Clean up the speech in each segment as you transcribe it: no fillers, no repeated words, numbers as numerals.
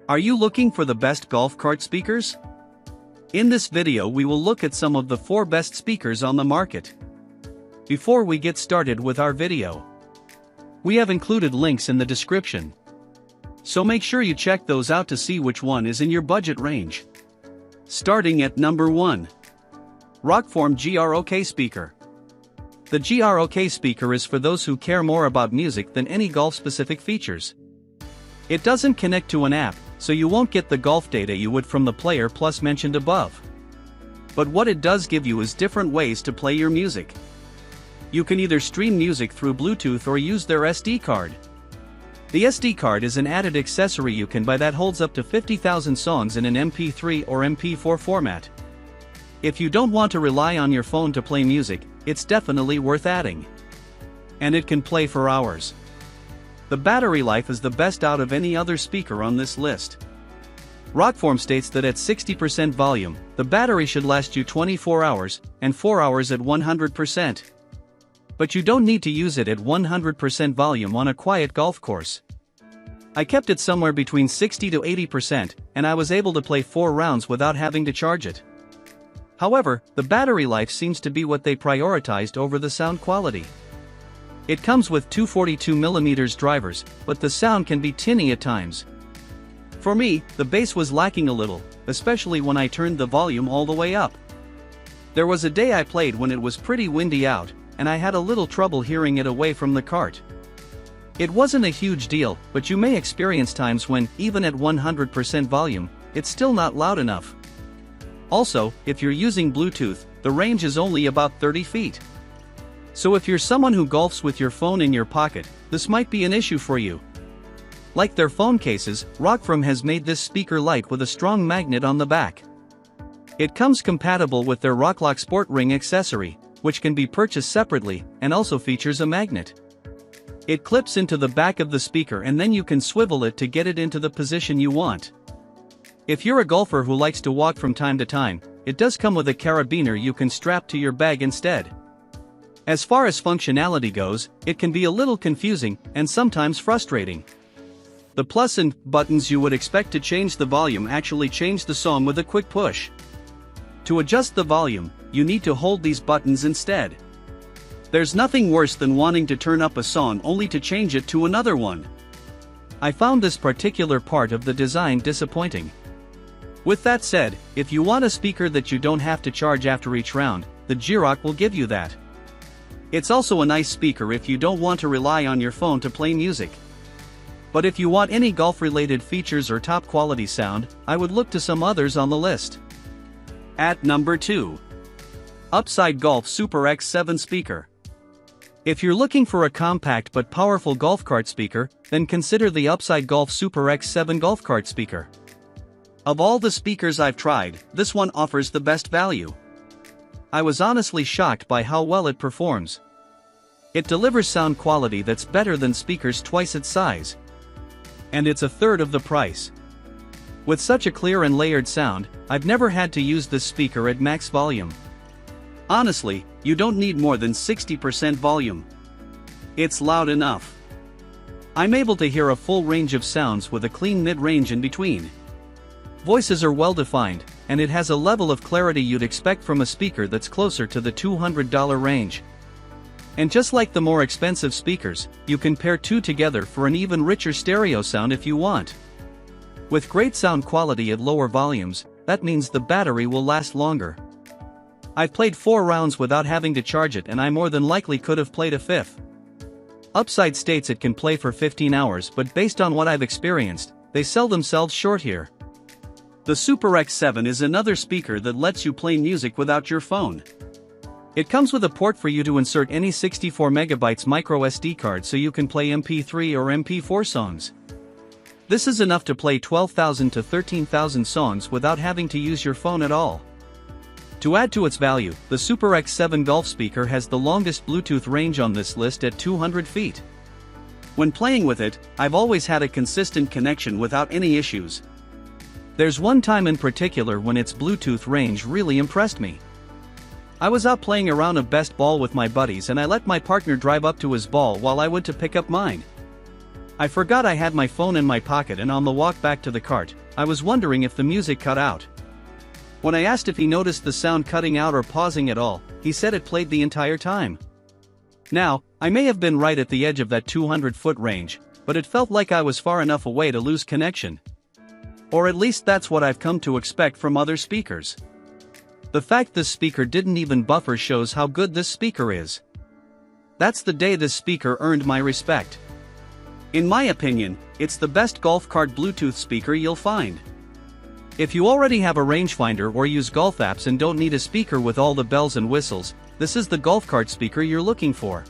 Are you looking for the best golf cart speakers? In this video we will look at some of the 4 best speakers on the market. Before we get started with our video, we have included links in the description, so make sure you check those out to see which one is in your budget range. Starting at number 1. Rokform G-ROK speaker. The G-ROK speaker is for those who care more about music than any golf-specific features. It doesn't connect to an app, so you won't get the golf data you would from the Player Plus mentioned above. But what it does give you is different ways to play your music. You can either stream music through Bluetooth or use their SD card. The SD card is an added accessory you can buy that holds up to 50,000 songs in an MP3 or MP4 format. If you don't want to rely on your phone to play music, it's definitely worth adding. And it can play for hours. The battery life is the best out of any other speaker on this list. Rokform states that at 60% volume, the battery should last you 24 hours, and 4 hours at 100%. But you don't need to use it at 100% volume on a quiet golf course. I kept it somewhere between 60 to 80%, and I was able to play 4 rounds without having to charge it. However, the battery life seems to be what they prioritized over the sound quality. It comes with 242mm drivers, but the sound can be tinny at times. For me, the bass was lacking a little, especially when I turned the volume all the way up. There was a day I played when it was pretty windy out, and I had a little trouble hearing it away from the cart. It wasn't a huge deal, but you may experience times when, even at 100% volume, it's still not loud enough. Also, if you're using Bluetooth, the range is only about 30 feet. So if you're someone who golfs with your phone in your pocket, this might be an issue for you. Like their phone cases, Rokform has made this speaker light with a strong magnet on the back. It comes compatible with their ROKlock Sport Ring accessory, which can be purchased separately, and also features a magnet. It clips into the back of the speaker and then you can swivel it to get it into the position you want. If you're a golfer who likes to walk from time to time, it does come with a carabiner you can strap to your bag instead. As far as functionality goes, it can be a little confusing, and sometimes frustrating. The plus and buttons you would expect to change the volume actually change the song with a quick push. To adjust the volume, you need to hold these buttons instead. There's nothing worse than wanting to turn up a song only to change it to another one. I found this particular part of the design disappointing. With that said, if you want a speaker that you don't have to charge after each round, the G-ROK will give you that. It's also a nice speaker if you don't want to rely on your phone to play music. But if you want any golf-related features or top-quality sound, I would look to some others on the list. At number 2. Upside Golf Super X7 speaker. If you're looking for a compact but powerful golf cart speaker, then consider the Upside Golf Super X7 golf cart speaker. Of all the speakers I've tried, this one offers the best value. I was honestly shocked by how well it performs. It delivers sound quality that's better than speakers twice its size. And it's a third of the price. With such a clear and layered sound, I've never had to use this speaker at max volume. Honestly, you don't need more than 60% volume. It's loud enough. I'm able to hear a full range of sounds with a clean mid-range in between. Voices are well defined, and it has a level of clarity you'd expect from a speaker that's closer to the $200 range. And just like the more expensive speakers, you can pair 2 together for an even richer stereo sound if you want. With great sound quality at lower volumes, that means the battery will last longer. I've played 4 rounds without having to charge it, and I more than likely could have played a 5th. Upside states it can play for 15 hours, but based on what I've experienced, they sell themselves short here. The Super X7 is another speaker that lets you play music without your phone. It comes with a port for you to insert any 64MB micro SD card so you can play MP3 or MP4 songs. This is enough to play 12,000 to 13,000 songs without having to use your phone at all. To add to its value, the Super X7 golf speaker has the longest Bluetooth range on this list at 200 feet. When playing with it, I've always had a consistent connection without any issues. There's one time in particular when its Bluetooth range really impressed me. I was out playing a round of best ball with my buddies and I let my partner drive up to his ball while I went to pick up mine. I forgot I had my phone in my pocket, and on the walk back to the cart, I was wondering if the music cut out. When I asked if he noticed the sound cutting out or pausing at all, he said it played the entire time. Now, I may have been right at the edge of that 200-foot range, but it felt like I was far enough away to lose connection. Or at least that's what I've come to expect from other speakers. The fact this speaker didn't even buffer shows how good this speaker is. That's the day this speaker earned my respect. In my opinion, it's the best golf cart Bluetooth speaker you'll find. If you already have a rangefinder or use golf apps and don't need a speaker with all the bells and whistles, this is the golf cart speaker you're looking for.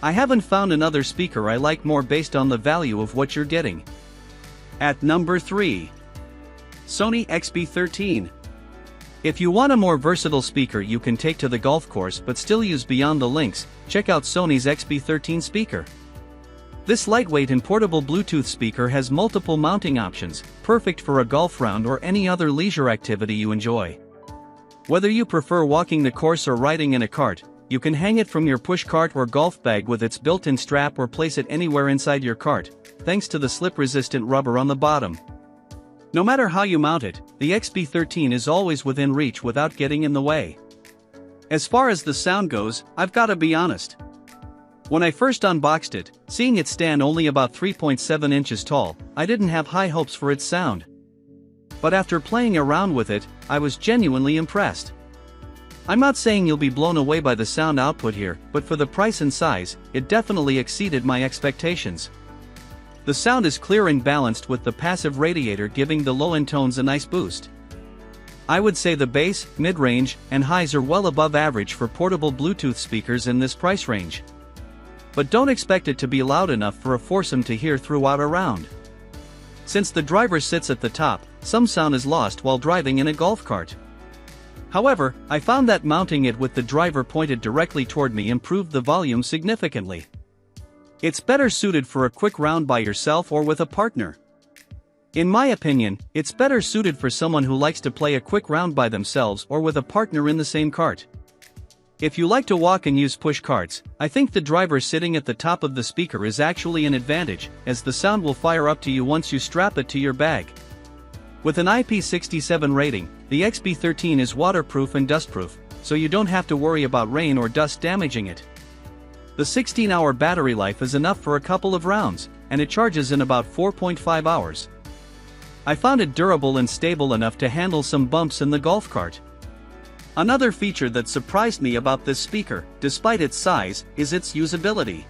I haven't found another speaker I like more based on the value of what you're getting. At number 3. Sony XB13. If you want a more versatile speaker you can take to the golf course but still use beyond the links, check out Sony's XB13 speaker. This lightweight and portable Bluetooth speaker has multiple mounting options, perfect for a golf round or any other leisure activity you enjoy. Whether you prefer walking the course or riding in a cart, you can hang it from your push cart or golf bag with its built-in strap or place it anywhere inside your cart, thanks to the slip-resistant rubber on the bottom. No matter how you mount it, the XB13 is always within reach without getting in the way. As far as the sound goes, I've gotta be honest. When I first unboxed it, seeing it stand only about 3.7 inches tall, I didn't have high hopes for its sound. But after playing around with it, I was genuinely impressed. I'm not saying you'll be blown away by the sound output here, but for the price and size, it definitely exceeded my expectations. The sound is clear and balanced with the passive radiator giving the low-end tones a nice boost. I would say the bass, mid-range, and highs are well above average for portable Bluetooth speakers in this price range. But don't expect it to be loud enough for a foursome to hear throughout a round. Since the driver sits at the top, some sound is lost while driving in a golf cart. However, I found that mounting it with the driver pointed directly toward me improved the volume significantly. It's better suited for a quick round by yourself or with a partner. In my opinion, it's better suited for someone who likes to play a quick round by themselves or with a partner in the same cart. If you like to walk and use push carts, I think the driver sitting at the top of the speaker is actually an advantage, as the sound will fire up to you once you strap it to your bag. With an IP67 rating, the XB13 is waterproof and dustproof, so you don't have to worry about rain or dust damaging it. The 16-hour battery life is enough for a couple of rounds, and it charges in about 4.5 hours. I found it durable and stable enough to handle some bumps in the golf cart. Another feature that surprised me about this speaker, despite its size, is its usability.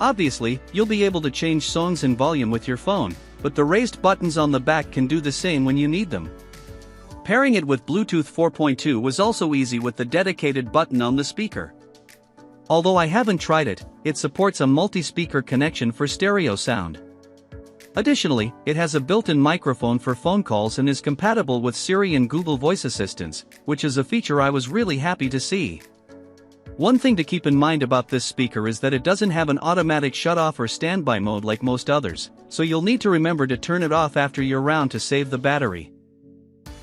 Obviously, you'll be able to change songs and volume with your phone, but the raised buttons on the back can do the same when you need them. Pairing it with Bluetooth 4.2 was also easy with the dedicated button on the speaker. Although I haven't tried it, it supports a multi-speaker connection for stereo sound. Additionally, it has a built-in microphone for phone calls and is compatible with Siri and Google Voice Assistants, which is a feature I was really happy to see. One thing to keep in mind about this speaker is that it doesn't have an automatic shut-off or standby mode like most others, so you'll need to remember to turn it off after your round to save the battery.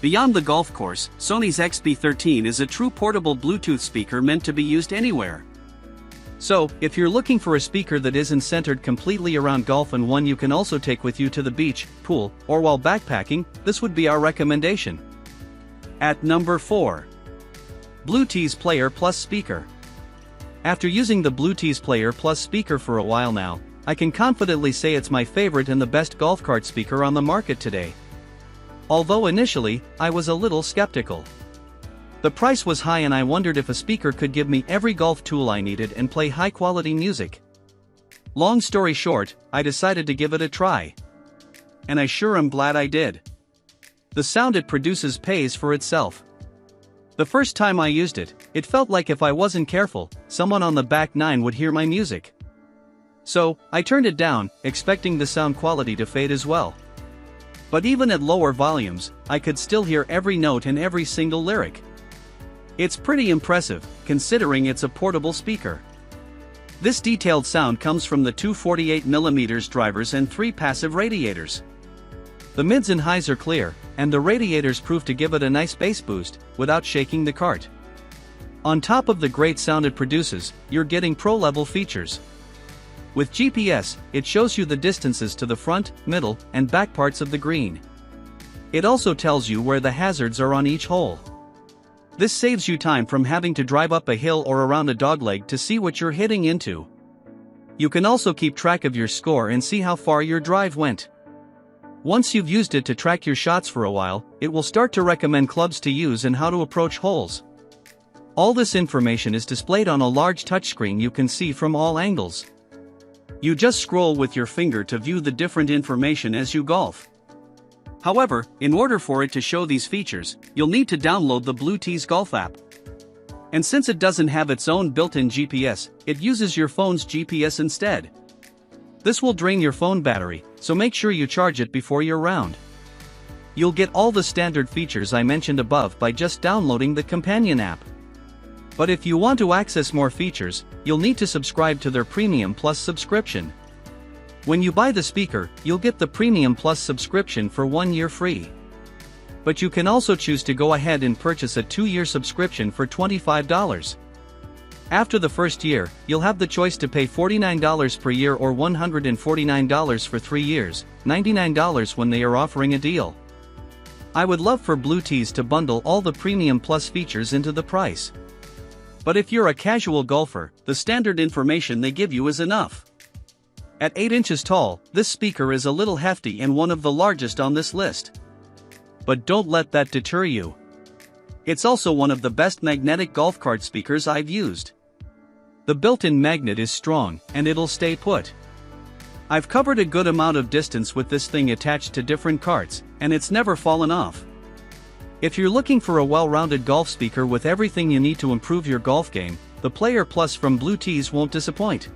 Beyond the golf course, Sony's XB13 is a true portable Bluetooth speaker meant to be used anywhere. So, if you're looking for a speaker that isn't centered completely around golf and one you can also take with you to the beach, pool, or while backpacking, this would be our recommendation. At number 4. Bluetooth Player Plus Speaker. After using the Bluetooth Player Plus speaker for a while now, I can confidently say it's my favorite and the best golf cart speaker on the market today. Although initially, I was a little skeptical. The price was high and I wondered if a speaker could give me every golf tool I needed and play high-quality music. Long story short, I decided to give it a try. And I sure am glad I did. The sound it produces pays for itself. The first time I used it, it felt like if I wasn't careful, someone on the back nine would hear my music. So, I turned it down, expecting the sound quality to fade as well. But even at lower volumes, I could still hear every note and every single lyric. It's pretty impressive, considering it's a portable speaker. This detailed sound comes from the two 48mm drivers and 3 passive radiators. The mids and highs are clear, and the radiators prove to give it a nice bass boost, without shaking the cart. On top of the great sound it produces, you're getting pro-level features. With GPS, it shows you the distances to the front, middle, and back parts of the green. It also tells you where the hazards are on each hole. This saves you time from having to drive up a hill or around a dogleg to see what you're hitting into. You can also keep track of your score and see how far your drive went. Once you've used it to track your shots for a while, it will start to recommend clubs to use and how to approach holes. All this information is displayed on a large touchscreen you can see from all angles. You just scroll with your finger to view the different information as you golf. However, in order for it to show these features, you'll need to download the BlueTees Golf app. And since it doesn't have its own built-in GPS, it uses your phone's GPS instead. This will drain your phone battery, so make sure you charge it before your round. You'll get all the standard features I mentioned above by just downloading the companion app. But if you want to access more features, you'll need to subscribe to their Premium Plus subscription. When you buy the speaker, you'll get the Premium Plus subscription for 1 year free. But you can also choose to go ahead and purchase a 2-year subscription for $25. After the first year, you'll have the choice to pay $49 per year or $149 for 3 years, $99 when they are offering a deal. I would love for BlueTees to bundle all the Premium Plus features into the price. But if you're a casual golfer, the standard information they give you is enough. At 8 inches tall, this speaker is a little hefty and one of the largest on this list. But don't let that deter you. It's also one of the best magnetic golf cart speakers I've used. The built-in magnet is strong, and it'll stay put. I've covered a good amount of distance with this thing attached to different carts, and it's never fallen off. If you're looking for a well-rounded golf speaker with everything you need to improve your golf game, the Player Plus from BlueTees won't disappoint.